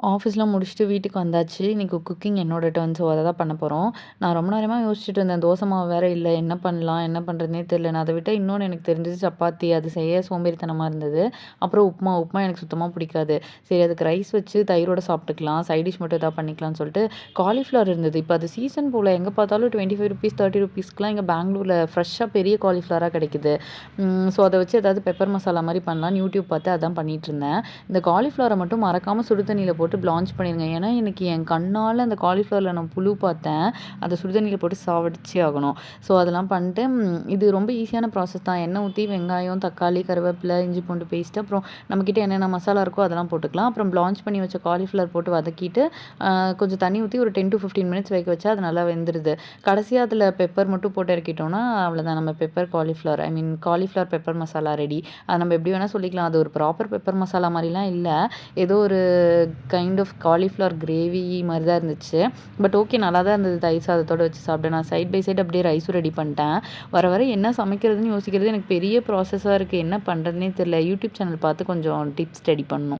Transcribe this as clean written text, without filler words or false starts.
ஆஃபீஸ்லாம் முடிச்சுட்டு வீட்டுக்கு வந்தாச்சு. இன்னைக்கு குக்கிங் என்னோட டர்ன். ஸோ அத தான் பண்ண போறோம். நான் ரொம்ப நேரமா யோசிச்சுட்டு இருந்தேன். தோசை மாவு வேற இல்ல. என்ன பண்ணலாம்? என்ன பண்றதுன்னே தெரியல. நான் அத விட்டா இன்னொன்னு எனக்கு தெரிஞ்சது சப்பாத்தி. அது செய்ய சோம்பேறித்தனமா இருந்தது. அப்புறம் உப்புமா. உப்புமா எனக்கு சுத்தமா பிடிக்காது. சரி அதுக்கு ரைஸ் வச்சு தயிரோட சாப்பிட்டுக்கலாம். சைட் டிஷ் மட்டும் எதாவது பண்ணிக்கலாம்னு சொல்லிட்டு காலிஃப்ளவர் இருந்தது. இப்ப அது சீசன் போல. எங்க பார்த்தாலும் ரூ. 25 ரூ. 30க்குலாம் இங்க பெங்களூர்ல ஃப்ரெஷ்ஷா பெரிய காலிஃப்ளவரா கிடைக்குது. ஸோ அத வச்சு ஏதாவது பெப்பர் மசாலா மாரி பண்ணலான்னு யூடியூப் பார்த்து அதான் பண்ணிட்டுருந்தேன். இந்த காலிஃப்ளவர மட்டும் மறக்காம சுடு தண்ணீல போட்டு பிளான்ச் பண்ணிருங்க. ஏன்னா, எனக்கு என் கண்ணால அந்த காலிஃப்ளவர்ல நான் புழு பார்த்தேன். அத சுடு தண்ணீல போட்டு சாவடிச்சே ஆகணும். ஸோ அதெல்லாம் பண்ணிட்டு இது ரொம்ப ஈஸியான ப்ராசஸ் தான். எண்ணெய் ஊத்தி வெங்காயம், தக்காளி, கருவேப்பில, இஞ்சி பூண்டு பேஸ்ட் அப்புறம் நம்மகிட்ட என்னென்ன மசாலா இருக்கோ அதெல்லாம் போட்டுக்கலாம். அப்புறம் பிளான்ச் பண்ணி வச்ச காலிஃப்ளவர் போட்டு வதக்கிட்டு, கொஞ்சம் தண்ணி ஊத்தி ஒரு 10 டூ 15 மினிட்ஸ் வேக வச்சா அது நல்லா வெந்துருது. கடைசியா அதில பெப்பர் மட்டும் போட்டு இறக்கிட்டோம்னா, அவ்வளோதான் நம்ம பெப்பர் காலிஃப்ளவர் ஐ மீன் காலிஃப்ளவர் பெப்பர் மசாலா ரெடி. அது நம்ம எப்படி வேணா சொல்லிக்கலாம். அது ஒரு ப்ராப்பர் பெப்பர் மசாலா மாரிலாம் இல்ல. ஏதோ ஒரு கைண்ட் ஆஃப் காலிஃப்ளவர் கிரேவி மாரி தான் இருந்துச்சு. பட் ஓகே நல்லா தான் இருந்தது. தயிர் சாதத்தோட வச்சு சாப்பிட்டேன். நான் சைட் பை சைட் அப்படியே ரைஸும் ரெடி பண்ணிட்டேன். வர வர என்ன சமைக்கிறதுன்னு யோசிக்கிறது எனக்கு பெரிய ப்ராசஸா இருக்கு. என்ன பண்றதுன்னே தெரியல. யூடியூப் சேனல் பார்த்து கொஞ்சம் டிப்ஸ் ரெடி பண்ணணும்.